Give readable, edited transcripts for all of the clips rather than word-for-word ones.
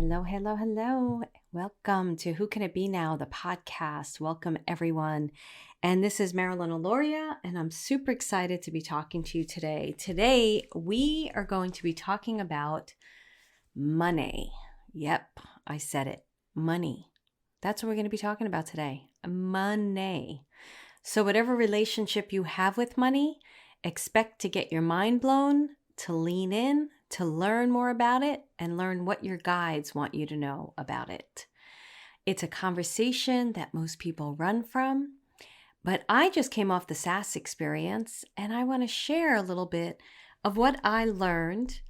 Hello, hello, hello. Welcome to Who Can It Be Now, the podcast. Welcome, everyone. And this is Marilyn Alauria, and I'm super excited to be talking to you today. Today, we are going to be talking about money. Yep, I said it. Money. That's what we're going to be talking about today. Money. So whatever relationship you have with money, expect to get your mind blown, to lean in, to learn more about it, and learn what your guides want you to know about it. It's a conversation that most people run from, but I just came off the SASS experience, and I want to share a little bit of what I learned.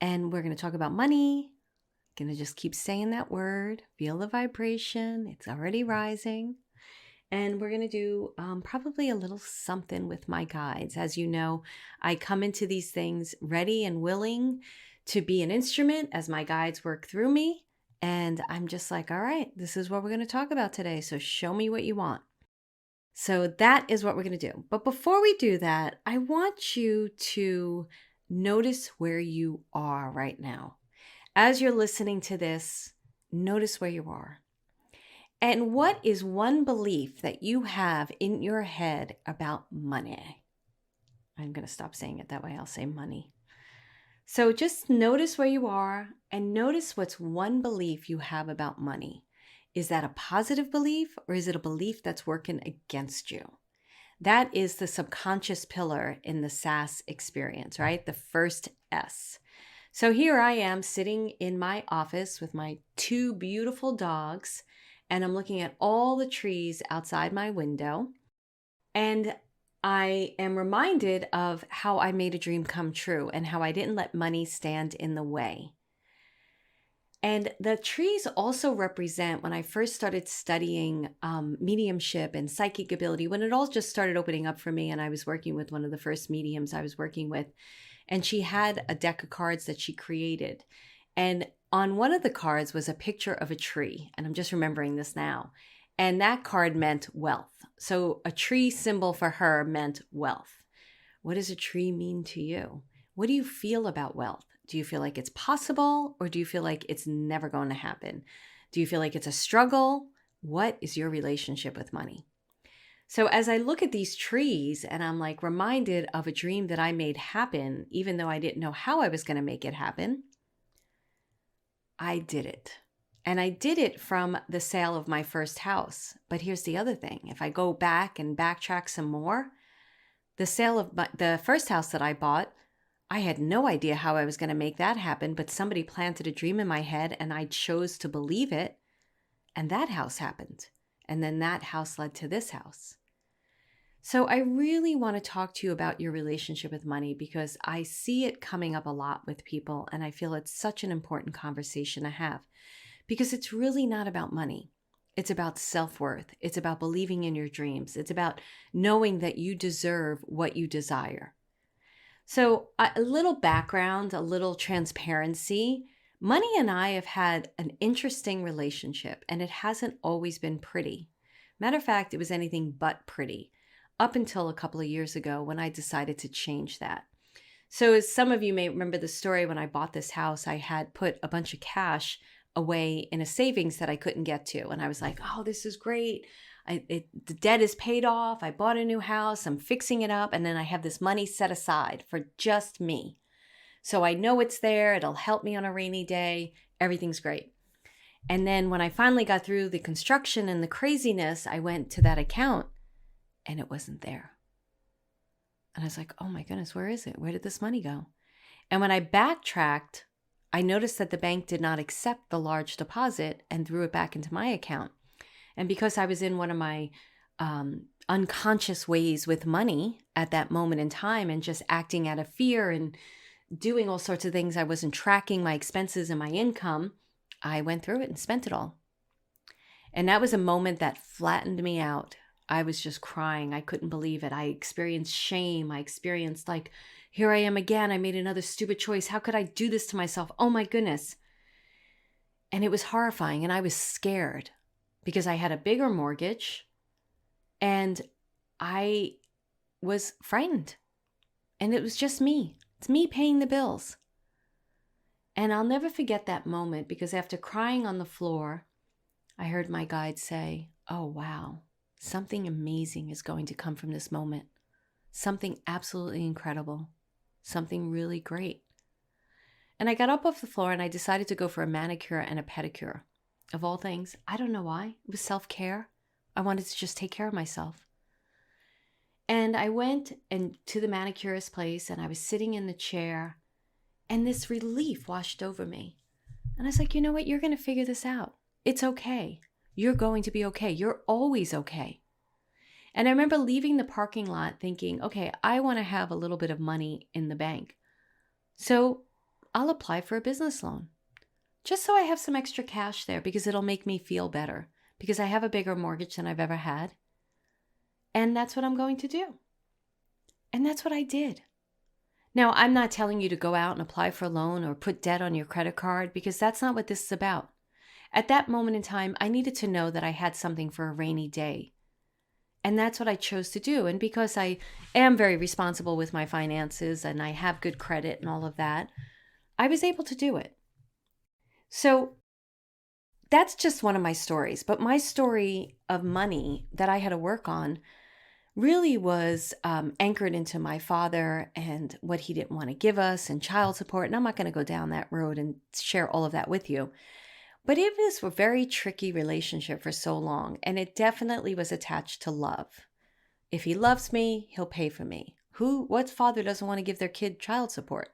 And we're going to talk about money. Going to just keep saying that word, feel the vibration. It's already rising. And we're going to do probably a little something with my guides. As you know, I come into these things ready and willing to be an instrument as my guides work through me. And I'm just like, all right, this is what we're going to talk about today. So show me what you want. So that is what we're going to do. But before we do that, I want you to notice where you are right now. As you're listening to this, notice where you are. And what is one belief that you have in your head about money? I'm going to stop saying it that way. I'll say money. So just notice where you are and notice what's one belief you have about money. Is that a positive belief or is it a belief that's working against you? That is the subconscious pillar in the SASS experience, right? The first S. So here I am sitting in my office with my two beautiful dogs, and I'm looking at all the trees outside my window. And I am reminded of how I made a dream come true and how I didn't let money stand in the way. And the trees also represent when I first started studying mediumship and psychic ability, when it all just started opening up for me. And I was working with one of the first mediums I was working with. And she had a deck of cards that she created. And on one of the cards was a picture of a tree. And I'm just remembering this now. And that card meant wealth. So a tree symbol for her meant wealth. What does a tree mean to you? What do you feel about wealth? Do you feel like it's possible or do you feel like it's never going to happen? Do you feel like it's a struggle? What is your relationship with money? So as I look at these trees and I'm like reminded of a dream that I made happen, even though I didn't know how I was going to make it happen, I did it. And I did it from the sale of my first house. But here's the other thing. If I go back and backtrack some more, the sale of the first house that I bought, I had no idea how I was going to make that happen, but somebody planted a dream in my head and I chose to believe it. And that house happened. And then that house led to this house. So I really want to talk to you about your relationship with money because I see it coming up a lot with people and I feel it's such an important conversation to have because it's really not about money. It's about self-worth. It's about believing in your dreams. It's about knowing that you deserve what you desire. So a little background, a little transparency. Money and I have had an interesting relationship and it hasn't always been pretty. Matter of fact, it was anything but pretty. Up until a couple of years ago when I decided to change that. So as some of you may remember the story, when I bought this house, I had put a bunch of cash away in a savings that I couldn't get to. And I was like, oh, this is great. The debt is paid off. I bought a new house. I'm fixing it up. And then I have this money set aside for just me. So I know it's there. It'll help me on a rainy day. Everything's great. And then when I finally got through the construction and the craziness, I went to that account. And it wasn't there. And I was like, oh my goodness, where is it? Where did this money go? And when I backtracked, I noticed that the bank did not accept the large deposit and threw it back into my account. And because I was in one of my unconscious ways with money at that moment in time and just acting out of fear and doing all sorts of things, I wasn't tracking my expenses and my income, I went through it and spent it all. And that was a moment that flattened me out. I was just crying. I couldn't believe it. I experienced shame. I experienced like, here I am again. I made another stupid choice. How could I do this to myself? Oh my goodness. And it was horrifying. And I was scared because I had a bigger mortgage and I was frightened. And it was just me. It's me paying the bills. And I'll never forget that moment, because after crying on the floor, I heard my guide say, "Oh, wow, something amazing is going to come from this moment. Something absolutely incredible. Something really great." And I got up off the floor and I decided to go for a manicure and a pedicure. Of all things, I don't know why. It was self-care. I wanted to just take care of myself. And I went to the manicurist place, and I was sitting in the chair, and this relief washed over me. And I was like, you know what? You're going to figure this out. It's okay. You're going to be okay. You're always okay. And I remember leaving the parking lot thinking, okay, I want to have a little bit of money in the bank. So I'll apply for a business loan, just so I have some extra cash there, because it'll make me feel better, because I have a bigger mortgage than I've ever had. And that's what I'm going to do. And that's what I did. Now, I'm not telling you to go out and apply for a loan or put debt on your credit card, because that's not what this is about. At that moment in time, I needed to know that I had something for a rainy day. And that's what I chose to do. And because I am very responsible with my finances and I have good credit and all of that, I was able to do it. So that's just one of my stories. But my story of money that I had to work on really was anchored into my father and what he didn't want to give us, and child support. And I'm not going to go down that road and share all of that with you. But it was a very tricky relationship for so long. And it definitely was attached to love. If he loves me, he'll pay for me. What father doesn't want to give their kid child support?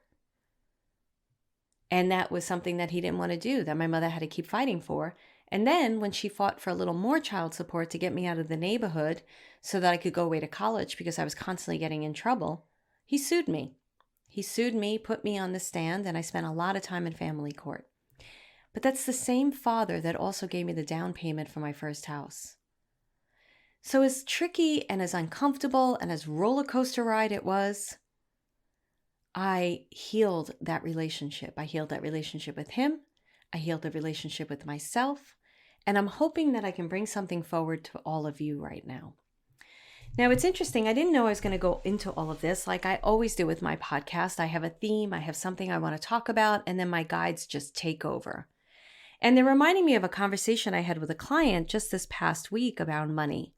And that was something that he didn't want to do, that my mother had to keep fighting for. And then when she fought for a little more child support to get me out of the neighborhood so that I could go away to college because I was constantly getting in trouble, he sued me. He sued me, put me on the stand, and I spent a lot of time in family court. But that's the same father that also gave me the down payment for my first house. So as tricky and as uncomfortable and as roller coaster ride it was, I healed that relationship. I healed that relationship with him. I healed the relationship with myself. And I'm hoping that I can bring something forward to all of you right now. Now, it's interesting. I didn't know I was going to go into all of this like I always do with my podcast. I have a theme. I have something I want to talk about, and then my guides just take over. And they're reminding me of a conversation I had with a client just this past week about money.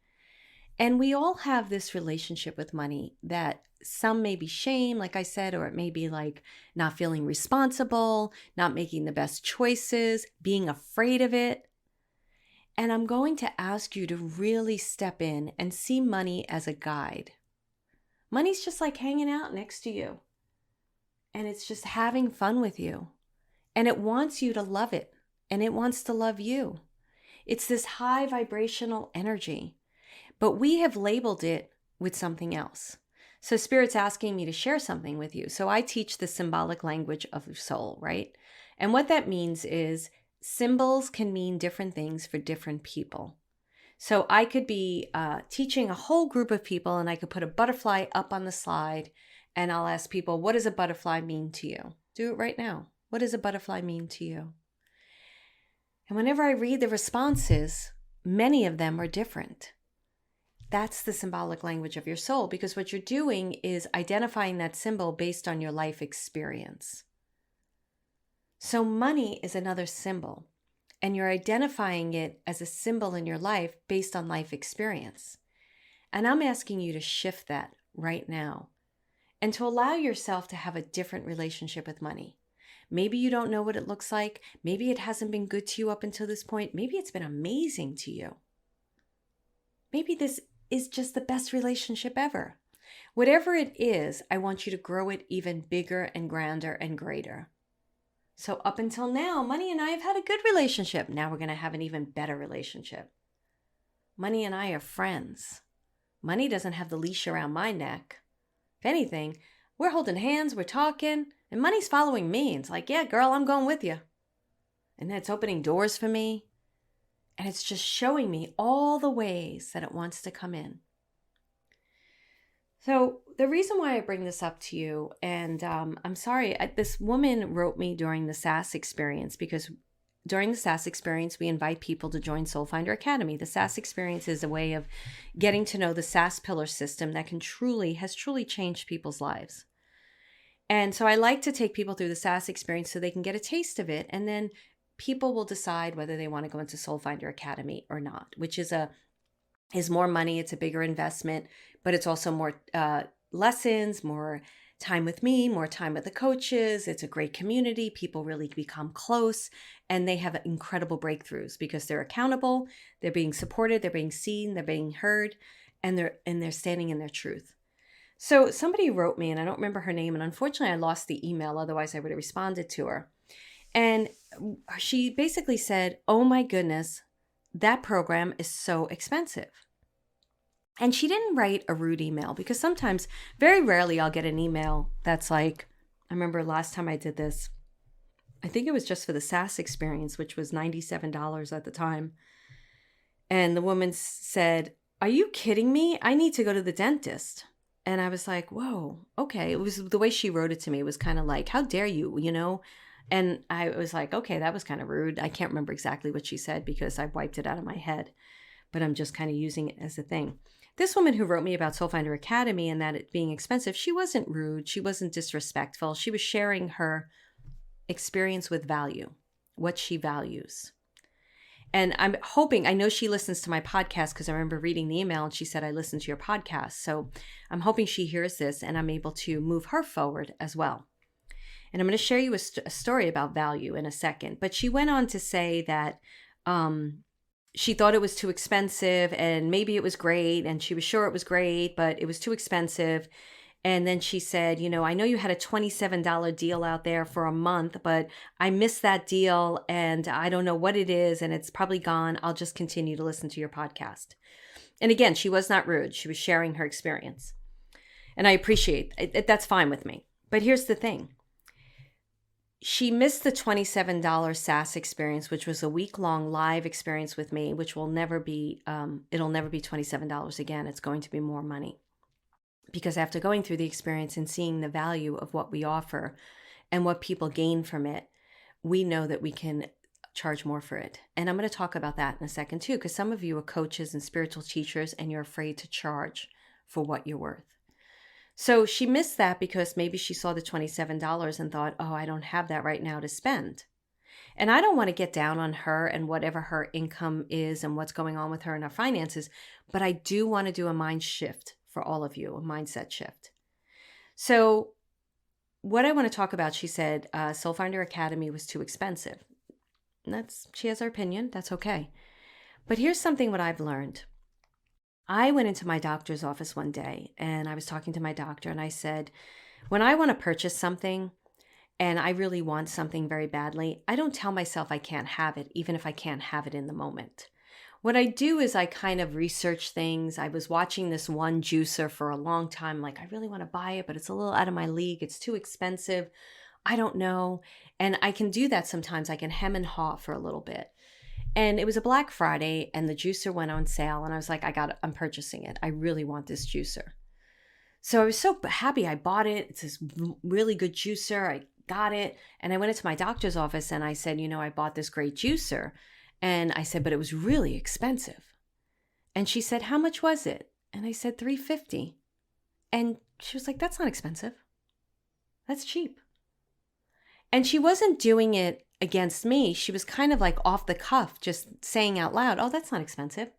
And we all have this relationship with money that some may be shame, like I said, or it may be like not feeling responsible, not making the best choices, being afraid of it. And I'm going to ask you to really step in and see money as a guide. Money's just like hanging out next to you. And it's just having fun with you. And it wants you to love it. And it wants to love you. It's this high vibrational energy. But we have labeled it with something else. So Spirit's asking me to share something with you. So I teach the symbolic language of your soul, right? And what that means is symbols can mean different things for different people. So I could be teaching a whole group of people, and I could put a butterfly up on the slide, and I'll ask people, what does a butterfly mean to you? Do it right now. What does a butterfly mean to you? And whenever I read the responses, many of them are different. That's the symbolic language of your soul, because what you're doing is identifying that symbol based on your life experience. So money is another symbol, and you're identifying it as a symbol in your life based on life experience. And I'm asking you to shift that right now and to allow yourself to have a different relationship with money. Maybe you don't know what it looks like. Maybe it hasn't been good to you up until this point. Maybe it's been amazing to you. Maybe this is just the best relationship ever. Whatever it is, I want you to grow it even bigger and grander and greater. So up until now, money and I have had a good relationship. Now we're going to have an even better relationship. Money and I are friends. Money doesn't have the leash around my neck. If anything, we're holding hands, we're talking, and money's following me. It's like, yeah, girl, I'm going with you. And then it's opening doors for me. And it's just showing me all the ways that it wants to come in. So the reason why I bring this up to you, and I'm sorry, this woman wrote me during the SASS experience, because during the SASS experience, we invite people to join Soul Finder Academy. The SASS experience is a way of getting to know the SASS pillar system that has truly changed people's lives. And so I like to take people through the SASS experience so they can get a taste of it. And then people will decide whether they want to go into Soul Finder Academy or not, which is more money. It's a bigger investment, but it's also more lessons, more time with me, more time with the coaches. It's a great community. People really become close, and they have incredible breakthroughs because they're accountable, they're being supported, they're being seen, they're being heard, and they're standing in their truth. So somebody wrote me, and I don't remember her name, and unfortunately I lost the email, otherwise I would have responded to her. And she basically said, "Oh my goodness, that program is so expensive." And she didn't write a rude email, because sometimes, very rarely, I'll get an email that's like, I remember last time I did this, I think it was just for the SASS experience, which was $97 at the time. And the woman said, "Are you kidding me? I need to go to the dentist." And I was like, whoa, okay. It was the way she wrote it to me. It was kind of like, how dare you, And I was like, okay, that was kind of rude. I can't remember exactly what she said because I wiped it out of my head, but I'm just kind of using it as a thing. This woman who wrote me about Soul Finder Academy and that it being expensive, she wasn't rude. She wasn't disrespectful. She was sharing her experience with value, what she values. And I'm hoping, I know she listens to my podcast because I remember reading the email and she said, "I listened to your podcast." So I'm hoping she hears this and I'm able to move her forward as well. And I'm going to share you a story about value in a second. But she went on to say that she thought it was too expensive and maybe it was great. And she was sure it was great, but it was too expensive. And then she said, "I know you had a $27 deal out there for a month, but I missed that deal and I don't know what it is and it's probably gone. I'll just continue to listen to your podcast." And again, she was not rude. She was sharing her experience. And I appreciate it. That's fine with me. But here's the thing. She missed the $27 SASS experience, which was a week-long live experience with me, which will never be, it'll never be $27 again. It's going to be more money. Because after going through the experience and seeing the value of what we offer and what people gain from it, we know that we can charge more for it. And I'm going to talk about that in a second too, because some of you are coaches and spiritual teachers and you're afraid to charge for what you're worth. So she missed that because maybe she saw the $27 and thought, "Oh, I don't have that right now to spend." And I don't want to get down on her and whatever her income is and what's going on with her and her finances, but I do want to do a mind shift for all of you, a mindset shift. So what I want to talk about, she said, Soul Finder Academy was too expensive. She has her opinion. That's okay. But here's something what I've learned. I went into my doctor's office one day and I was talking to my doctor and I said, when I want to purchase something and I really want something very badly, I don't tell myself I can't have it, even if I can't have it in the moment. What I do is I kind of research things. I was watching this one juicer for a long time. Like, I really want to buy it, but it's a little out of my league. It's too expensive. I don't know. And I can do that sometimes. I can hem and haw for a little bit. And it was a Black Friday and the juicer went on sale. And I was like, I'm purchasing it. I really want this juicer. So I was so happy I bought it. It's this really good juicer. I got it. And I went into my doctor's office and I said, I bought this great juicer. And I said, but it was really expensive. And she said, "How much was it?" And I said, $350. And she was like, "That's not expensive. That's cheap." And she wasn't doing it against me. She was kind of like off the cuff, just saying out loud, "Oh, that's not expensive."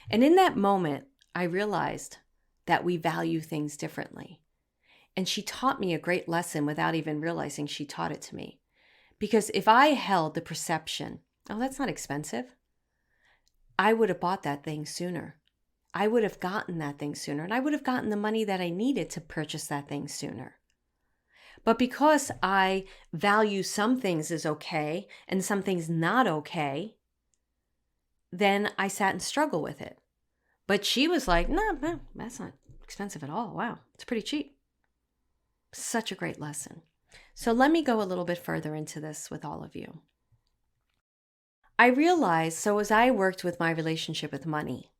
And in that moment, I realized that we value things differently. And she taught me a great lesson without even realizing she taught it to me. Because if I held the perception, "Oh, that's not expensive," I would have bought that thing sooner. I would have gotten that thing sooner, and I would have gotten the money that I needed to purchase that thing sooner. But because I value some things as okay and some things not okay, then I sat and struggled with it. But she was like, no, that's not expensive at all. Wow, it's pretty cheap. Such a great lesson. So let me go a little bit further into this with all of you. I realized, so as I worked with my relationship with money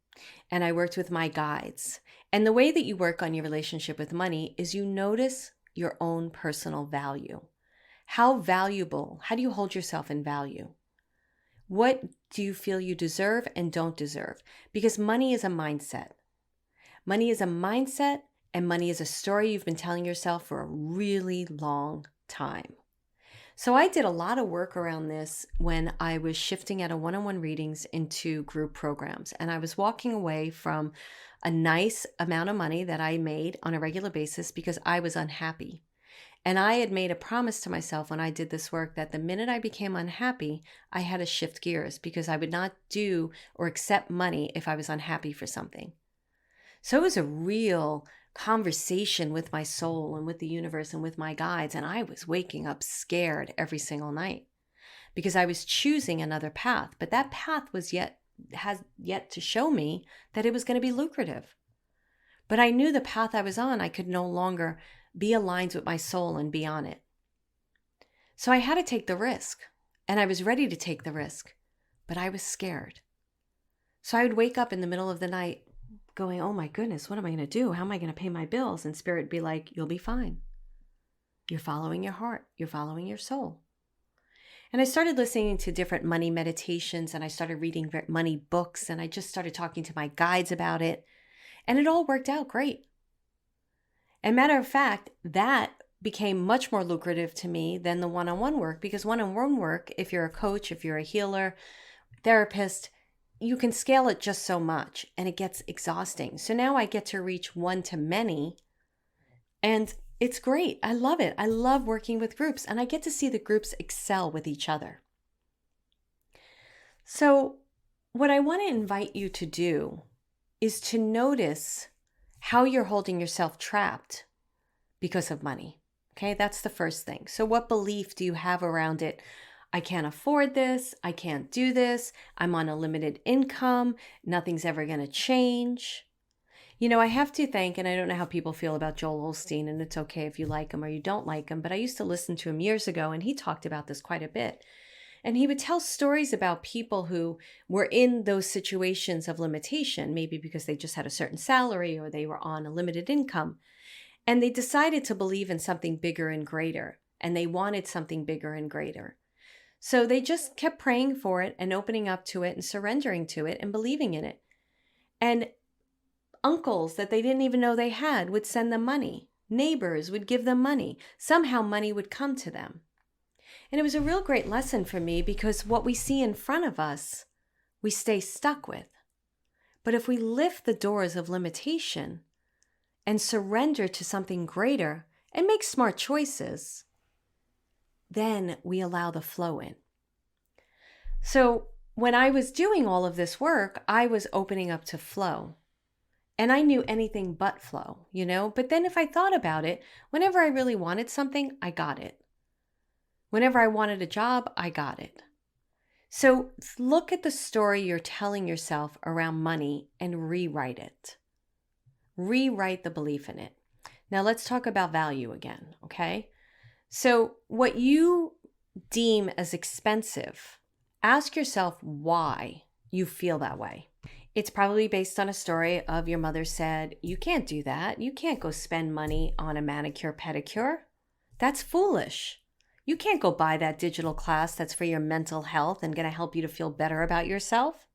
and I worked with my guides, and the way that you work on your relationship with money is you notice your own personal value. How valuable, how do you hold yourself in value? What do you feel you deserve and don't deserve? Because money is a mindset. Money is a mindset and money is a story you've been telling yourself for a really long time. So I did a lot of work around this when I was shifting out of one-on-one readings into group programs. And I was walking away from a nice amount of money that I made on a regular basis because I was unhappy. And I had made a promise to myself when I did this work that the minute I became unhappy, I had to shift gears because I would not do or accept money if I was unhappy for something. So it was a real conversation with my soul and with the universe and with my guides. And I was waking up scared every single night because I was choosing another path. But that path has yet to show me that it was going to be lucrative. But I knew the path I was on, I could no longer be aligned with my soul and be on it. So I had to take the risk, and I was ready to take the risk, but I was scared. So I would wake up in the middle of the night going, oh my goodness, what am I going to do? How am I going to pay my bills? And Spirit would be like, you'll be fine. You're following your heart. You're following your soul. And I started listening to different money meditations, and I started reading money books, and I just started talking to my guides about it. And it all worked out great. And matter of fact, that became much more lucrative to me than the one-on-one work, because one-on-one work, if you're a coach, if you're a healer, therapist, you can scale it just so much and it gets exhausting. So now I get to reach one-to-many, and it's great. I love it. I love working with groups, and I get to see the groups excel with each other. So what I want to invite you to do is to notice how you're holding yourself trapped because of money. Okay, that's the first thing. So what belief do you have around it? I can't afford this. I can't do this. I'm on a limited income. Nothing's ever going to change. You know, I have to thank, and I don't know how people feel about Joel Osteen, and it's okay if you like him or you don't like him, but I used to listen to him years ago, and he talked about this quite a bit. And he would tell stories about people who were in those situations of limitation, maybe because they just had a certain salary or they were on a limited income. And they decided to believe in something bigger and greater. And they wanted something bigger and greater. So they just kept praying for it and opening up to it and surrendering to it and believing in it. And uncles that they didn't even know they had would send them money. Neighbors would give them money. Somehow money would come to them. And it was a real great lesson for me because what we see in front of us, we stay stuck with. But if we lift the doors of limitation and surrender to something greater and make smart choices, then we allow the flow in. So when I was doing all of this work, I was opening up to flow. And I knew anything but flow, you know? But then if I thought about it, whenever I really wanted something, I got it. Whenever I wanted a job, I got it. So look at the story you're telling yourself around money and rewrite it. Rewrite the belief in it. Now let's talk about value again, okay? So what you deem as expensive, ask yourself why you feel that way. It's probably based on a story of your mother said, you can't do that. You can't go spend money on a manicure, pedicure. That's foolish. You can't go buy that digital class that's for your mental health and going to help you to feel better about yourself.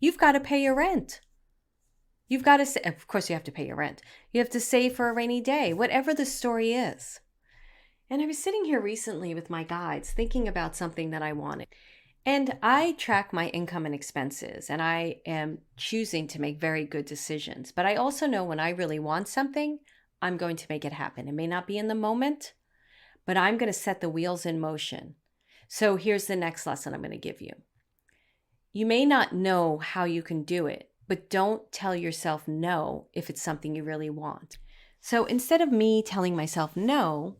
You've got to pay your rent. You've got to, of course you have to pay your rent. You have to save for a rainy day, whatever the story is. And I was sitting here recently with my guides thinking about something that I wanted. And I track my income and expenses, and I am choosing to make very good decisions. But I also know when I really want something, I'm going to make it happen. It may not be in the moment, but I'm going to set the wheels in motion. So here's the next lesson I'm going to give you. You may not know how you can do it, but don't tell yourself no if it's something you really want. So instead of me telling myself no,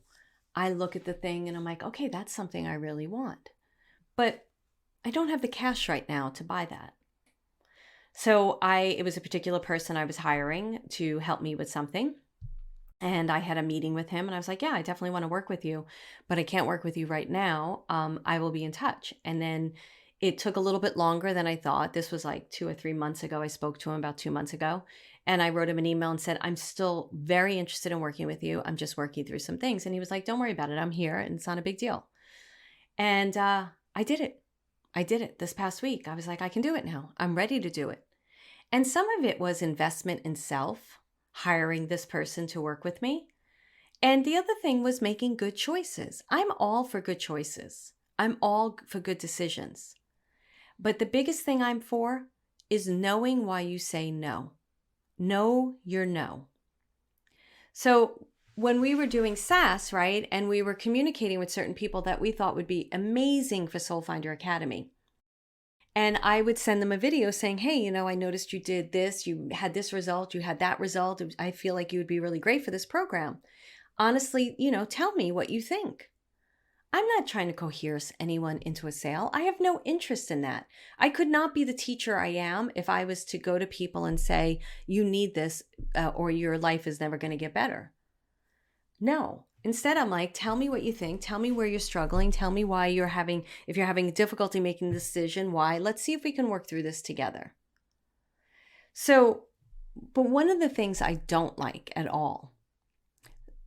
I look at the thing and I'm like, okay, that's something I really want. But I don't have the cash right now to buy that. So it was a particular person I was hiring to help me with something. And I had a meeting with him and I was like, yeah, I definitely want to work with you, but I can't work with you right now. I will be in touch. And then it took a little bit longer than I thought. This was like 2 or 3 months ago. I spoke to him about 2 months ago. And I wrote him an email and said, I'm still very interested in working with you. I'm just working through some things. And he was like, don't worry about it. I'm here and it's not a big deal. And I did it. I did it this past week. I was like, I can do it now. I'm ready to do it. And some of it was investment in self. hiring this person to work with me. And the other thing was making good choices. I'm all for good choices. I'm all for good decisions. But the biggest thing I'm for is knowing why you say no. Know your no. So when we were doing SASS, right, and we were communicating with certain people that we thought would be amazing for Soul Finder Academy, and I would send them a video saying, hey, I noticed you did this, you had this result, you had that result. I feel like you would be really great for this program. Honestly, tell me what you think. I'm not trying to coerce anyone into a sale. I have no interest in that. I could not be the teacher I am if I was to go to people and say, you need this or your life is never going to get better. No. Instead, I'm like, tell me what you think. Tell me where you're struggling. Tell me why if you're having difficulty making the decision, why. Let's see if we can work through this together. So, but one of the things I don't like at all,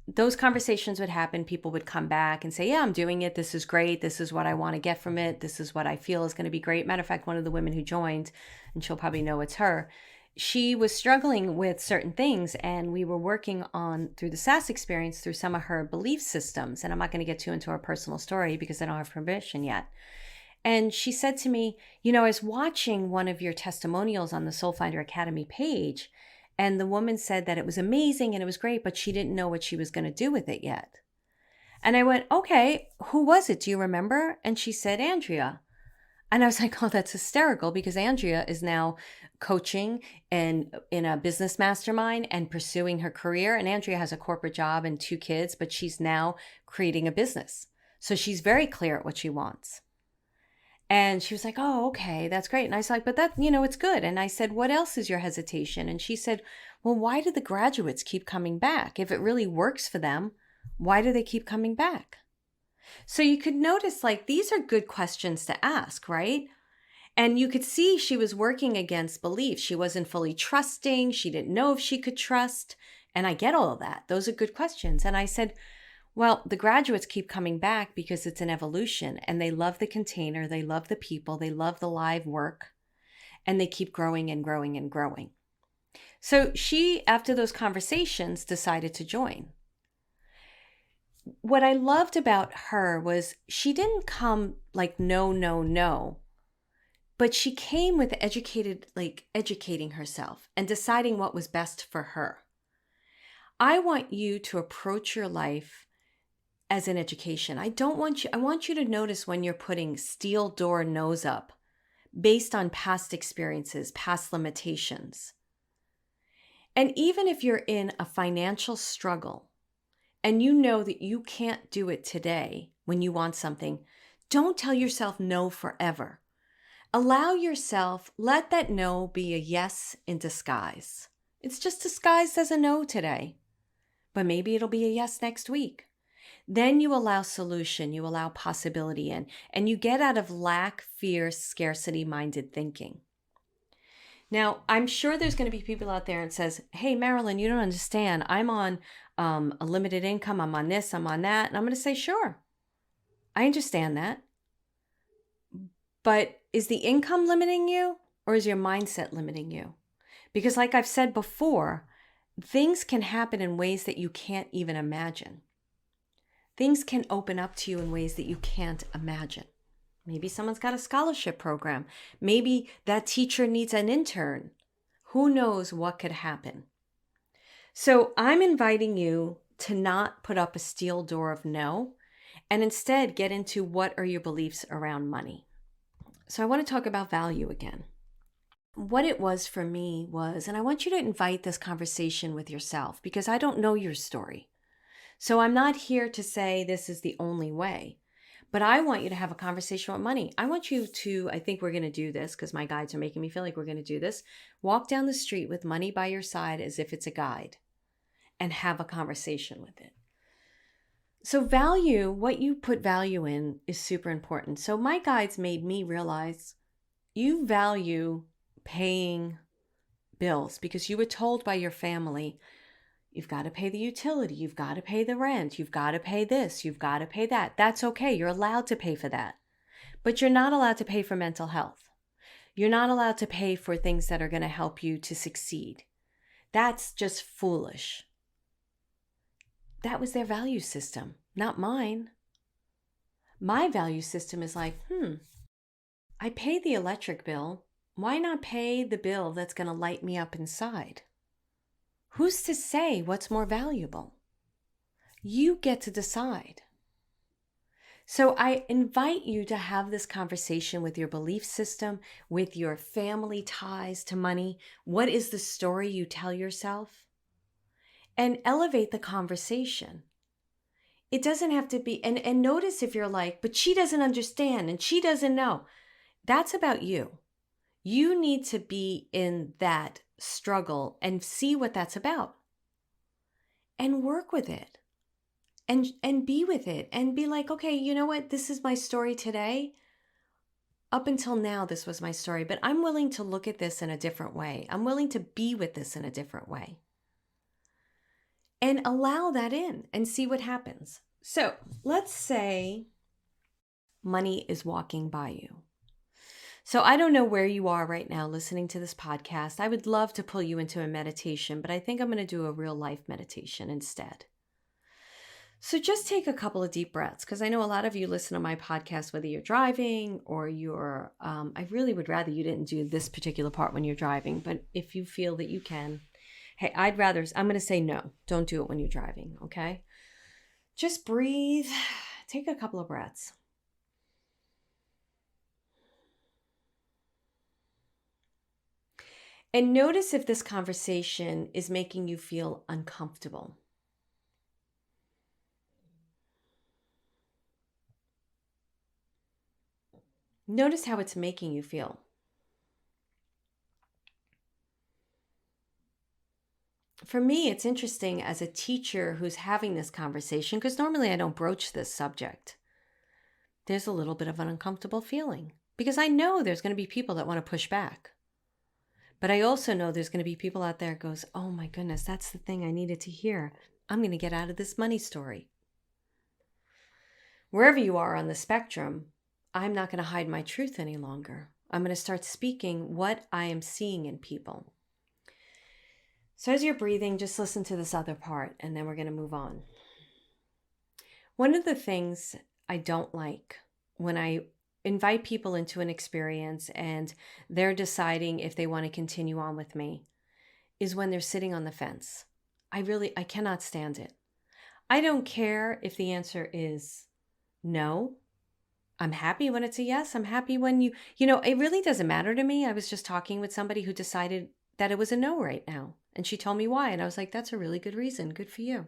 those conversations would happen. People would come back and say, yeah, I'm doing it. This is great. This is what I want to get from it. This is what I feel is going to be great. Matter of fact, one of the women who joined, and she'll probably know it's her, she was struggling with certain things, and we were working on, through the SASS experience, through some of her belief systems. And I'm not going to get too into her personal story because I don't have permission yet. And she said to me, I was watching one of your testimonials on the Soul Finder Academy page, and the woman said that it was amazing and it was great, but she didn't know what she was going to do with it yet. And I went, okay, who was it? Do you remember? And she said, Andrea. And I was like, oh, that's hysterical, because Andrea is now coaching and in a business mastermind and pursuing her career. And Andrea has a corporate job and 2 kids, but she's now creating a business. So she's very clear at what she wants. And she was like, oh, okay, that's great. And I was like, but that, it's good. And I said, what else is your hesitation? And she said, well, why do the graduates keep coming back? If it really works for them, why do they keep coming back? So you could notice, like, these are good questions to ask, right? And you could see she was working against belief. She wasn't fully trusting. She didn't know if she could trust. And I get all of that. Those are good questions. And I said, well, the graduates keep coming back because it's an evolution, and they love the container. They love the people. They love the live work, and they keep growing and growing and growing. So she, after those conversations, decided to join. What I loved about her was she didn't come like, no, no, no, but she came with educating herself and deciding what was best for her. I want you to approach your life as an education. I want you to notice when you're putting steel door nose up based on past experiences, past limitations. And even if you're in a financial struggle, and you know that you can't do it today when you want something, don't tell yourself no forever. Allow yourself, let that no be a yes in disguise. It's just disguised as a no today, but maybe it'll be a yes next week. Then you allow solution, you allow possibility in, and you get out of lack, fear, scarcity-minded thinking. Now, I'm sure there's going to be people out there and says, hey, Marilyn, you don't understand. I'm on a limited income. I'm on this, I'm on that. And I'm going to say, sure, I understand that. But is the income limiting you, or is your mindset limiting you? Because like I've said before, things can happen in ways that you can't even imagine. Things can open up to you in ways that you can't imagine. Maybe someone's got a scholarship program. Maybe that teacher needs an intern. Who knows what could happen? So I'm inviting you to not put up a steel door of no, and instead get into what are your beliefs around money. So I want to talk about value again. What it was for me was, and I want you to invite this conversation with yourself, because I don't know your story. So I'm not here to say this is the only way. But I want you to have a conversation with money. I want you to, I think we're going to do this because my guides are making me feel like we're going to do this. Walk down the street with money by your side as if it's a guide and have a conversation with it. So value, what you put value in is super important. So my guides made me realize you value paying bills because you were told by your family, you've got to pay the utility, you've got to pay the rent, you've got to pay this, you've got to pay that. That's okay. You're allowed to pay for that. But you're not allowed to pay for mental health. You're not allowed to pay for things that are going to help you to succeed. That's just foolish. That was their value system, not mine. My value system is like, I pay the electric bill. Why not pay the bill that's going to light me up inside? Who's to say what's more valuable? You get to decide. So I invite you to have this conversation with your belief system, with your family ties to money. What is the story you tell yourself? And elevate the conversation. It doesn't have to be, and notice if you're like, but she doesn't understand and she doesn't know. That's about you. You need to be in that struggle and see what that's about. And work with it. And be with it. And be like, okay, you know what? This is my story today. Up until now, this was my story. But I'm willing to look at this in a different way. I'm willing to be with this in a different way. And allow that in and see what happens. So let's say money is walking by you. So I don't know where you are right now listening to this podcast. I would love to pull you into a meditation, but I think I'm going to do a real life meditation instead. So just take a couple of deep breaths, because I know a lot of you listen to my podcast, whether you're driving or you're, I really would rather you didn't do this particular part when you're driving, but if you feel that you can, hey, I'm going to say no, don't do it when you're driving, okay? Just breathe, take a couple of breaths. And notice if this conversation is making you feel uncomfortable. Notice how it's making you feel. For me, it's interesting as a teacher who's having this conversation, because normally I don't broach this subject. There's a little bit of an uncomfortable feeling because I know there's going to be people that want to push back. But I also know there's going to be people out there that goes, oh my goodness, that's the thing I needed to hear. I'm going to get out of this money story. Wherever you are on the spectrum, I'm not going to hide my truth any longer. I'm going to start speaking what I am seeing in people. So as you're breathing, just listen to this other part, and then we're going to move on. One of the things I don't like when I invite people into an experience and they're deciding if they want to continue on with me is when they're sitting on the fence. I cannot stand it. I don't care if the answer is no. I'm happy when it's a yes. I'm happy when it really doesn't matter to me. I was just talking with somebody who decided that it was a no right now. And she told me why. And I was like, that's a really good reason. Good for you.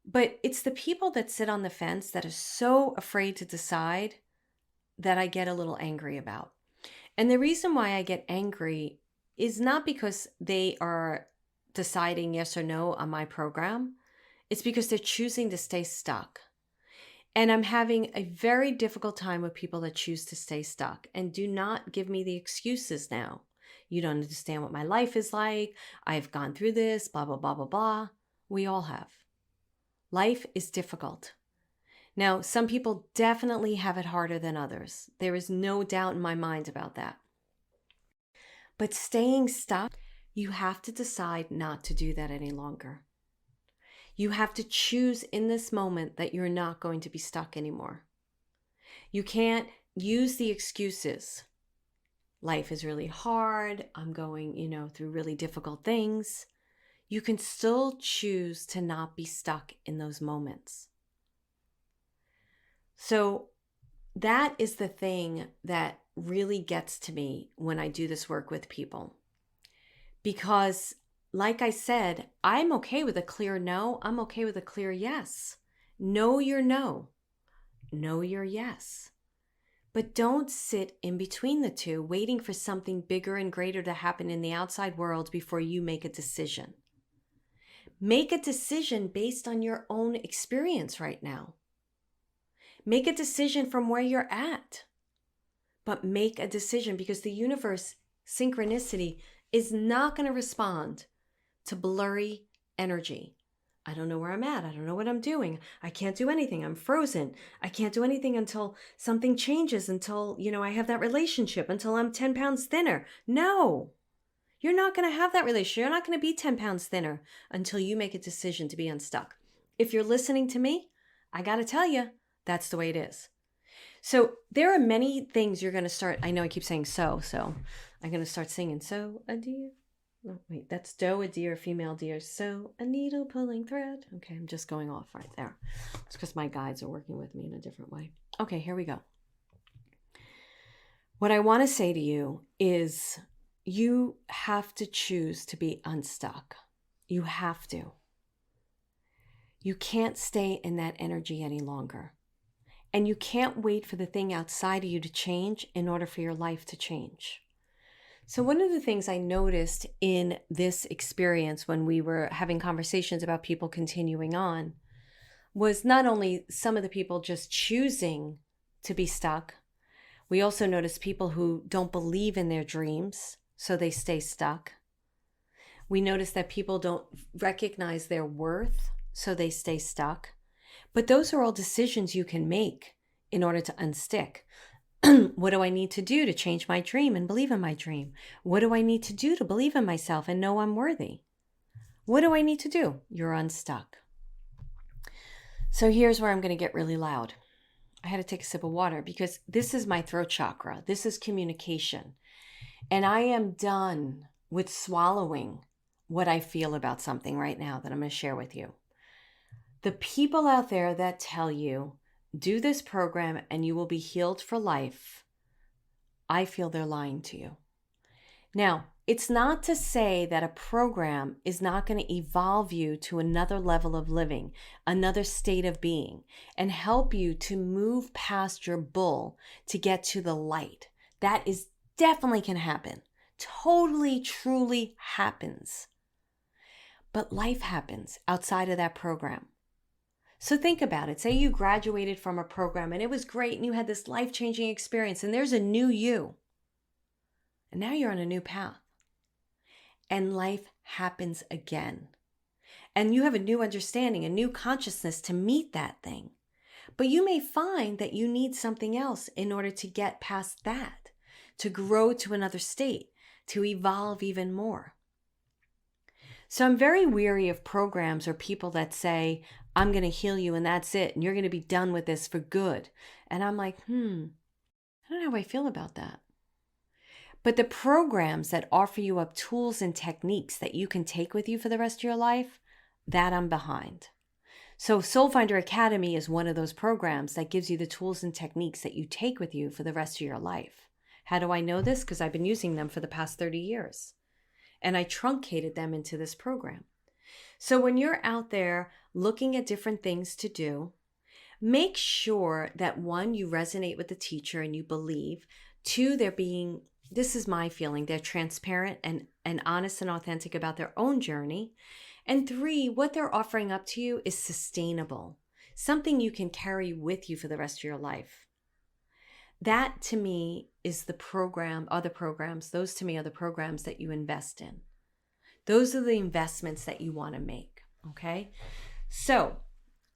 But it's the people that sit on the fence that are so afraid to decide that I get a little angry about. And the reason why I get angry is not because they are deciding yes or no on my program. It's because they're choosing to stay stuck. And I'm having a very difficult time with people that choose to stay stuck. And do not give me the excuses now. You don't understand what my life is like. I've gone through this, blah, blah, blah, blah, blah. We all have. Life is difficult. Now, some people definitely have it harder than others. There is no doubt in my mind about that. But staying stuck, you have to decide not to do that any longer. You have to choose in this moment that you're not going to be stuck anymore. You can't use the excuses. Life is really hard. I'm going, through really difficult things. You can still choose to not be stuck in those moments. So that is the thing that really gets to me when I do this work with people. Because like I said, I'm okay with a clear no. I'm okay with a clear yes. Know your no. Know your yes. But don't sit in between the two, waiting for something bigger and greater to happen in the outside world before you make a decision. Make a decision based on your own experience right now. Make a decision from where you're at. But make a decision, because the universe, synchronicity, is not going to respond to blurry energy. I don't know where I'm at. I don't know what I'm doing. I can't do anything. I'm frozen. I can't do anything until something changes, until, I have that relationship, until I'm 10 pounds thinner. No. You're not going to have that relationship. You're not going to be 10 pounds thinner until you make a decision to be unstuck. If you're listening to me, I got to tell you, that's the way it is. So there are many things you're going to start. I know I keep saying so I'm going to start singing. So a deer. Oh, wait, that's doe, a deer, female deer. So a needle pulling thread. Okay, I'm just going off right there. It's because my guides are working with me in a different way. Okay, here we go. What I want to say to you is you have to choose to be unstuck. You have to. You can't stay in that energy any longer. And you can't wait for the thing outside of you to change in order for your life to change. So one of the things I noticed in this experience when we were having conversations about people continuing on was not only some of the people just choosing to be stuck, we also noticed people who don't believe in their dreams, so they stay stuck. We noticed that people don't recognize their worth, so they stay stuck. But those are all decisions you can make in order to unstick. What do I need to do to change my dream and believe in my dream? What do I need to do to believe in myself and know I'm worthy? What do I need to do? You're unstuck. So here's where I'm going to get really loud. I had to take a sip of water because this is my throat chakra. This is communication. And I am done with swallowing what I feel about something right now that I'm going to share with you. The people out there that tell you, do this program and you will be healed for life, I feel they're lying to you. Now, it's not to say that a program is not going to evolve you to another level of living, another state of being, and help you to move past your bull to get to the light. That is definitely can happen. Totally, truly happens. But life happens outside of that program. So think about it. Say you graduated from a program and it was great and you had this life-changing experience and there's a new you. And now you're on a new path. And life happens again. And you have a new understanding, a new consciousness to meet that thing. But you may find that you need something else in order to get past that, to grow to another state, to evolve even more. So I'm very weary of programs or people that say, I'm going to heal you and that's it. And you're going to be done with this for good. And I'm like, I don't know how I feel about that. But the programs that offer you up tools and techniques that you can take with you for the rest of your life, that I'm behind. So Soul Finder Academy is one of those programs that gives you the tools and techniques that you take with you for the rest of your life. How do I know this? Because I've been using them for the past 30 years. And I truncated them into this program. So when you're out there looking at different things to do, make sure that one, you resonate with the teacher and you believe. Two, this is my feeling, they're transparent and honest and authentic about their own journey. And three, what they're offering up to you is sustainable, something you can carry with you for the rest of your life. That to me is those to me are the programs that you invest in. Those are the investments that you want to make, okay? So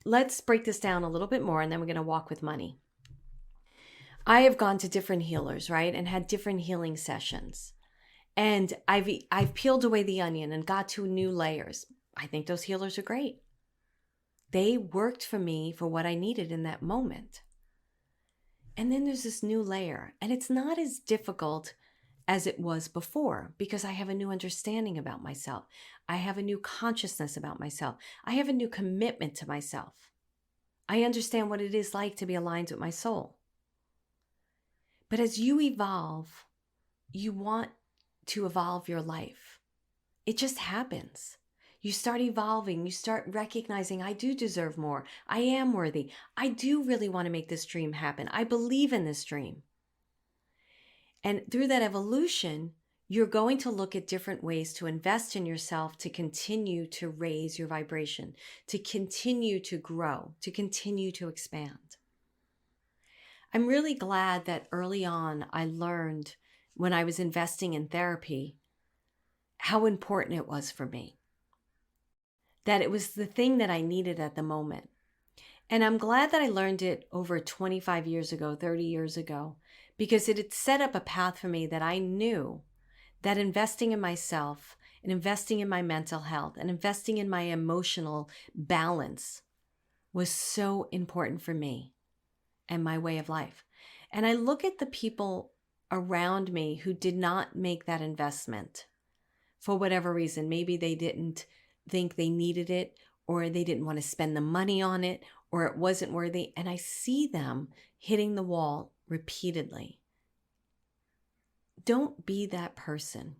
let's break this down a little bit more and then we're going to walk with money. I have gone to different healers, right? And had different healing sessions. And I've peeled away the onion and got to new layers. I think those healers are great. They worked for me for what I needed in that moment. And then there's this new layer, and it's not as difficult as it was before because I have a new understanding about myself. I have a new consciousness about myself. I have a new commitment to myself. I understand what it is like to be aligned with my soul. But as you evolve, you want to evolve your life. It just happens. You start evolving. You start recognizing, I do deserve more. I am worthy. I do really want to make this dream happen. I believe in this dream. And through that evolution, you're going to look at different ways to invest in yourself to continue to raise your vibration, to continue to grow, to continue to expand. I'm really glad that early on I learned when I was investing in therapy how important it was for me. That it was the thing that I needed at the moment. And I'm glad that I learned it over 25 years ago, 30 years ago, because it had set up a path for me that I knew that investing in myself and investing in my mental health and investing in my emotional balance was so important for me and my way of life. And I look at the people around me who did not make that investment for whatever reason. Maybe they didn't think they needed it, or they didn't want to spend the money on it, or it wasn't worthy. And I see them hitting the wall repeatedly. Don't be that person.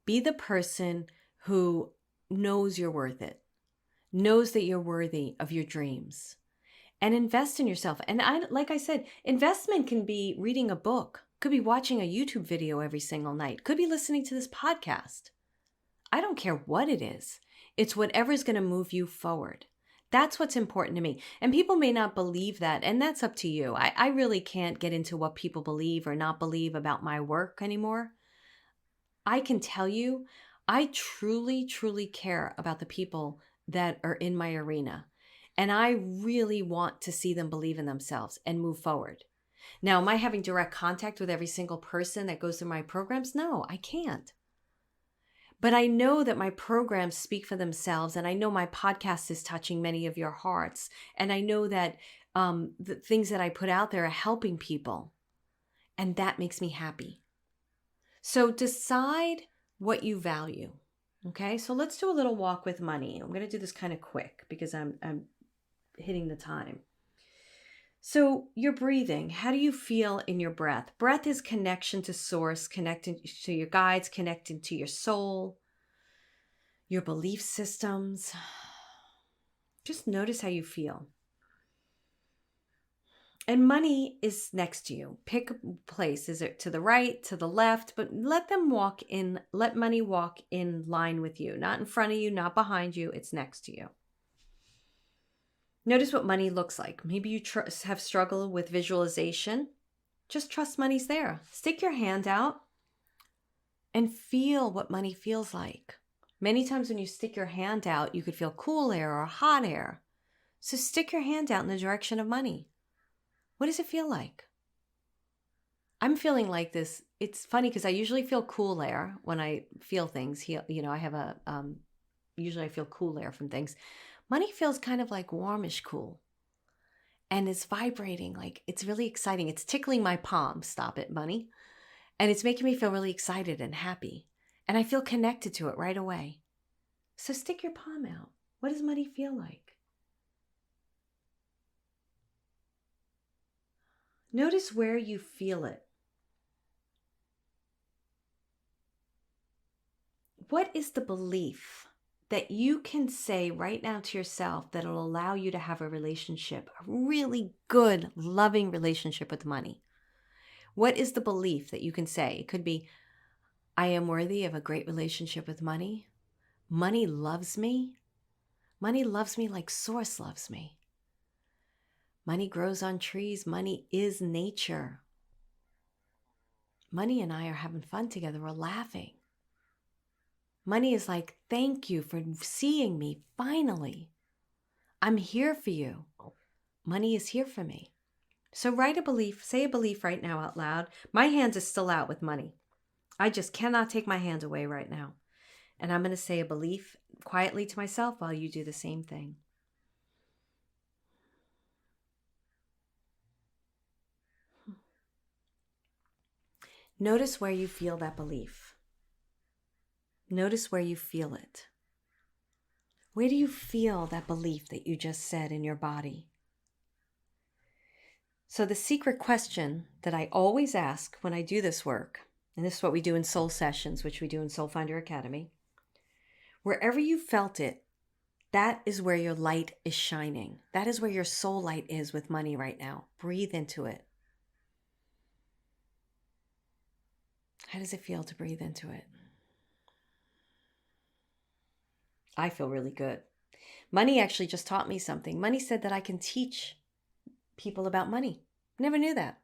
Be the person who knows you're worth it, knows that you're worthy of your dreams, and invest in yourself. And like I said, investment can be reading a book, could be watching a YouTube video every single night, could be listening to this podcast. I don't care what it is. It's whatever's going to move you forward. That's what's important to me. And people may not believe that, and that's up to you. I really can't get into what people believe or not believe about my work anymore. I can tell you, I truly, truly care about the people that are in my arena. And I really want to see them believe in themselves and move forward. Now, am I having direct contact with every single person that goes through my programs? No, I can't. But I know that my programs speak for themselves, and I know my podcast is touching many of your hearts, and I know that the things that I put out there are helping people, and that makes me happy. So decide what you value, okay? So let's do a little walk with money. I'm going to do this kind of quick because I'm hitting the time. So you're breathing. How do you feel in your breath? Breath is connection to source, connecting to your guides, connecting to your soul, your belief systems. Just notice how you feel. And money is next to you. Pick a place. Is it to the right, to the left? But let money walk in line with you. Not in front of you, not behind you. It's next to you. Notice what money looks like. Maybe you have struggled with visualization. Just trust money's there. Stick your hand out and feel what money feels like. Many times when you stick your hand out, you could feel cool air or hot air. So stick your hand out in the direction of money. What does it feel like? I'm feeling like this. It's funny because I usually feel cool air when I feel things. I have usually I feel cool air from things. Money feels kind of like warmish cool. And it's vibrating, like it's really exciting. It's tickling my palm. Stop it, money. And it's making me feel really excited and happy. And I feel connected to it right away. So stick your palm out. What does money feel like? Notice where you feel it. What is the belief that you can say right now to yourself that will allow you to have a relationship, a really good, loving relationship with money? What is the belief that you can say? It could be, I am worthy of a great relationship with money. Money loves me. Money loves me like Source loves me. Money grows on trees. Money is nature. Money and I are having fun together. We're laughing. Money is like, thank you for seeing me finally. I'm here for you. Money is here for me. So write a belief, say a belief right now out loud. My hands are still out with money. I just cannot take my hands away right now. And I'm going to say a belief quietly to myself while you do the same thing. Notice where you feel that belief. Notice where you feel it. Where do you feel that belief that you just said in your body? So the secret question that I always ask when I do this work, and this is what we do in soul sessions, which we do in Soul Finder Academy, wherever you felt it, that is where your light is shining. That is where your soul light is with money right now. Breathe into it. How does it feel to breathe into it? I feel really good. Money actually just taught me something. Money said that I can teach people about money. Never knew that.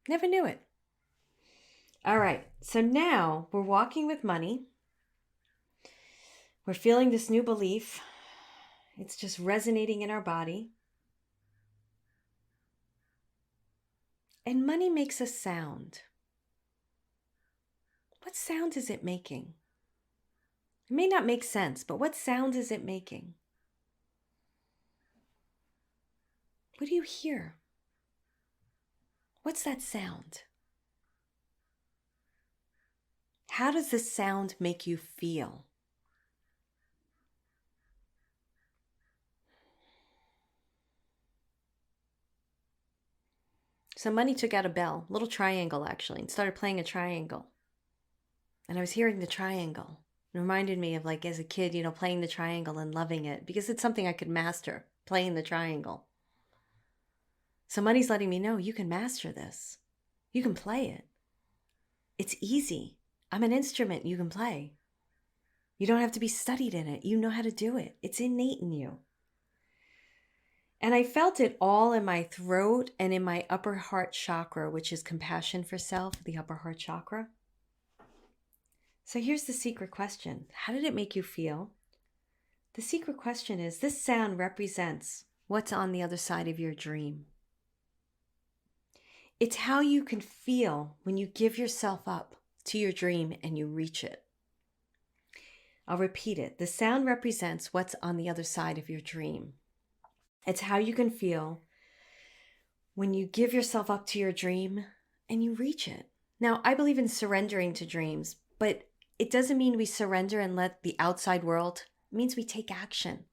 Never knew it. All right. So now we're walking with money. We're feeling this new belief. It's just resonating in our body. And money makes a sound. What sound is it making? It may not make sense, but what sound is it making? What do you hear? What's that sound? How does this sound make you feel? So Money took out a bell, a little triangle actually, and started playing a triangle. And I was hearing the triangle. It reminded me of like as a kid, playing the triangle and loving it because it's something I could master, playing the triangle. So Money's letting me know you can master this. You can play it. It's easy. I'm an instrument you can play. You don't have to be studied in it. You know how to do it. It's innate in you. And I felt it all in my throat and in my upper heart chakra, which is compassion for self, the upper heart chakra. So here's the secret question. How did it make you feel? The secret question is, this sound represents what's on the other side of your dream. It's how you can feel when you give yourself up to your dream and you reach it. I'll repeat it. The sound represents what's on the other side of your dream. It's how you can feel when you give yourself up to your dream and you reach it. Now, I believe in surrendering to dreams, but it doesn't mean we surrender and let the outside world. It means we take action.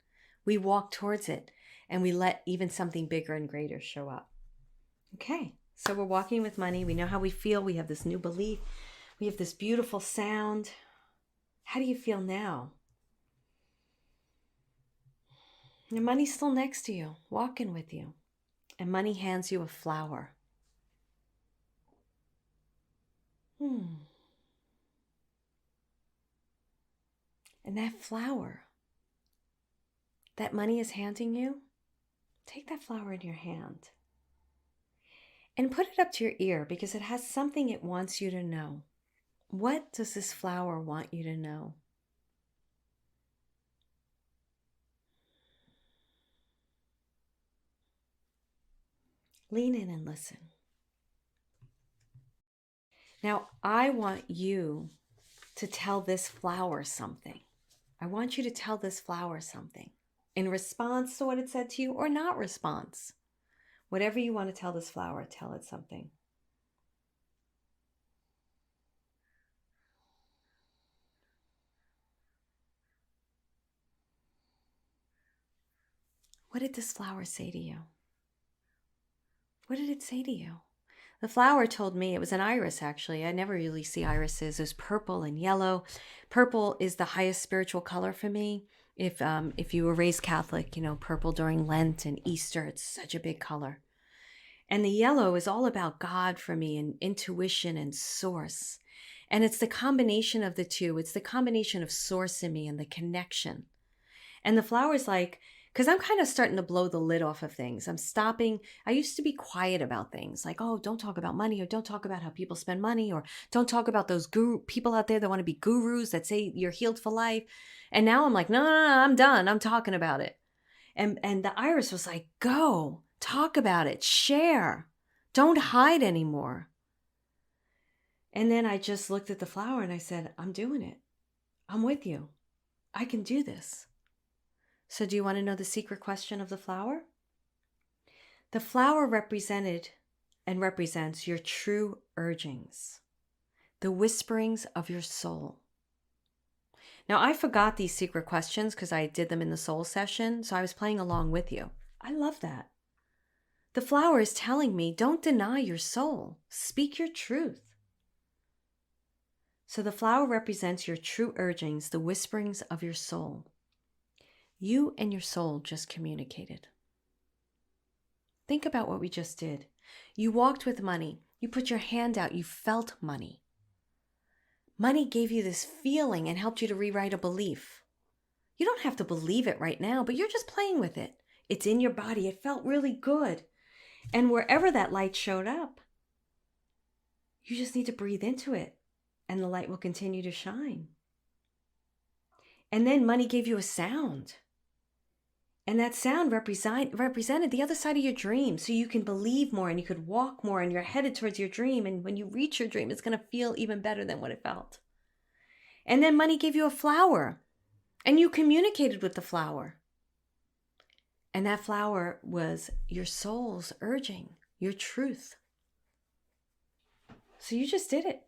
We walk towards it and we let even something bigger and greater show up. Okay, so we're walking with money. We know how we feel. We have this new belief. We have this beautiful sound. How do you feel now? Your money's still next to you, walking with you. And Money hands you a flower. And that flower that Money is handing you, take that flower in your hand and put it up to your ear because it has something it wants you to know. What does this flower want you to know? Lean in and listen. Now, I want you to tell this flower something. I want you to tell this flower something in response to what it said to you or not response. Whatever you want to tell this flower, tell it something. What did this flower say to you? What did it say to you? The flower told me, it was an iris actually. I never really see irises. There's purple and yellow. Purple is the highest spiritual color for me. If you were raised Catholic, purple during Lent and Easter, it's such a big color. And the yellow is all about God for me and intuition and source. And it's the combination of the two. It's the combination of source in me and the connection. And the flower's like, because I'm kind of starting to blow the lid off of things. I'm stopping. I used to be quiet about things like, oh, don't talk about money or don't talk about how people spend money or don't talk about those people out there that want to be gurus that say you're healed for life. And now I'm like, no, I'm done. I'm talking about it. And the iris was like, go, talk about it, share. Don't hide anymore. And then I just looked at the flower and I said, I'm doing it. I'm with you. I can do this. So do you want to know the secret question of the flower? The flower represented and represents your true urgings, the whisperings of your soul. Now, I forgot these secret questions because I did them in the soul session, so I was playing along with you. I love that. The flower is telling me, don't deny your soul. Speak your truth. So the flower represents your true urgings, the whisperings of your soul. You and your soul just communicated. Think about what we just did. You walked with money. You put your hand out. You felt money. Money gave you this feeling and helped you to rewrite a belief. You don't have to believe it right now, but you're just playing with it. It's in your body. It felt really good. And wherever that light showed up, you just need to breathe into it and the light will continue to shine. And then money gave you a sound. And that sound represented the other side of your dream. So you can believe more and you could walk more and you're headed towards your dream. And when you reach your dream, it's going to feel even better than what it felt. And then money gave you a flower and you communicated with the flower. And that flower was your soul's urging, your truth. So you just did it.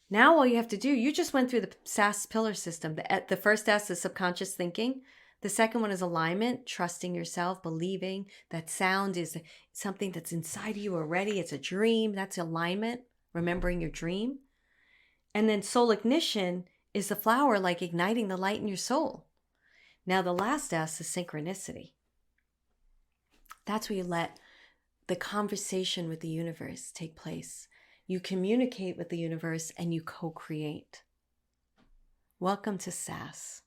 Now all you have to do, you just went through the SASS pillar system. The first S is subconscious thinking. The second one is alignment, trusting yourself, believing that sound is something that's inside of you already. It's a dream. That's alignment, remembering your dream. And then soul ignition is the flower, like igniting the light in your soul. Now the last S is synchronicity. That's where you let the conversation with the universe take place. You communicate with the universe and you co-create. Welcome to SASS.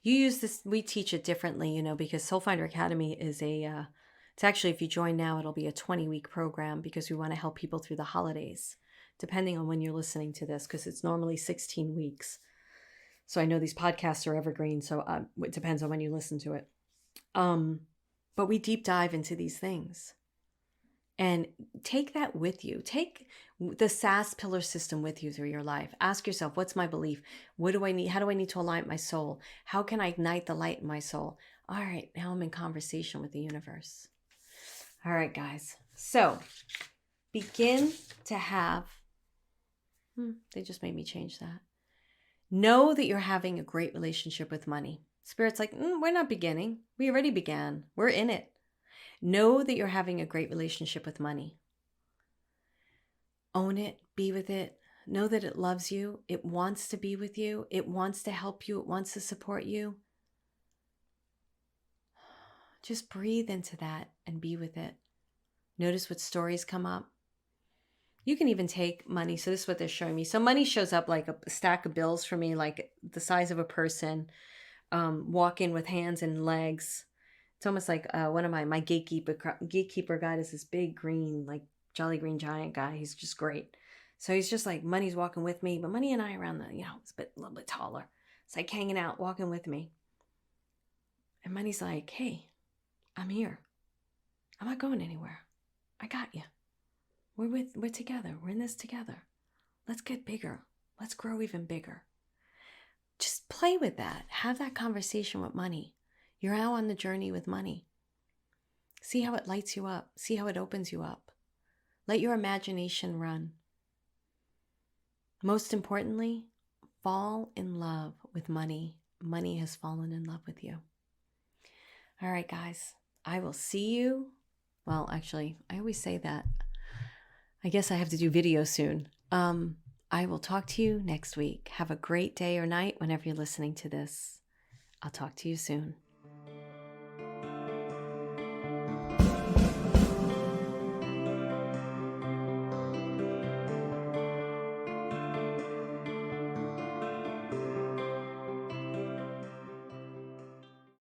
You use this, we teach it differently, because Soul Finder Academy is it's actually, if you join now, it'll be a 20-week program because we want to help people through the holidays, depending on when you're listening to this, because it's normally 16 weeks. So I know these podcasts are evergreen, so it depends on when you listen to it. But we deep dive into these things. And take that with you. Take the SASS pillar system with you through your life. Ask yourself, what's my belief? What do I need? How do I need to align my soul? How can I ignite the light in my soul? All right, now I'm in conversation with the universe. All right, guys. So begin to have, they just made me change that. Know that you're having a great relationship with money. Spirit's like, we're not beginning. We already began. We're in it. Know that you're having a great relationship with money. Own it, be with it. Know that it loves you. It wants to be with you. It wants to help you. It wants to support you. Just breathe into that and be with it. Notice what stories come up. You can even take money. So this is what they're showing me. So money shows up like a stack of bills for me, like the size of a person, walking with hands and legs. It's almost like one of my gatekeeper guy is this big green, like jolly green giant guy. He's just great. So he's just like, money's walking with me, but money and I around it's a little bit taller. It's like hanging out, walking with me. And money's like, hey, I'm here. I'm not going anywhere. I got you. We're together. We're in this together. Let's get bigger. Let's grow even bigger. Just play with that. Have that conversation with money. You're now on the journey with money. See how it lights you up. See how it opens you up. Let your imagination run. Most importantly, fall in love with money. Money has fallen in love with you. All right, guys. I will see you. Well, actually, I always say that. I guess I have to do video soon. I will talk to you next week. Have a great day or night whenever you're listening to this. I'll talk to you soon.